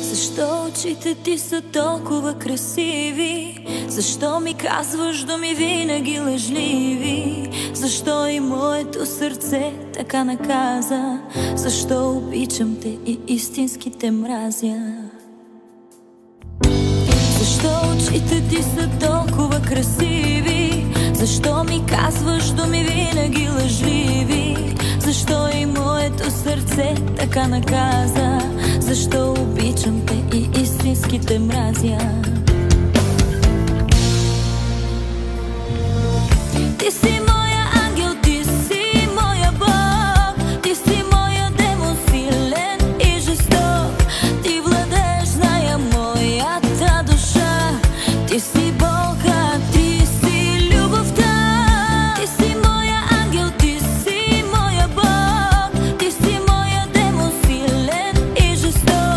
Защо очите ти са толкова красиви? Защо ми казваш думи винаги лъжливи? Защо и моето сърце така наказа? Защо обичам те и истински те мразя? Защо очите ти са толкова красиви? Защо ми казваш думи винаги лъжливи? Защо и моето сърце така наказа? Защо обичам те и истински те мразя?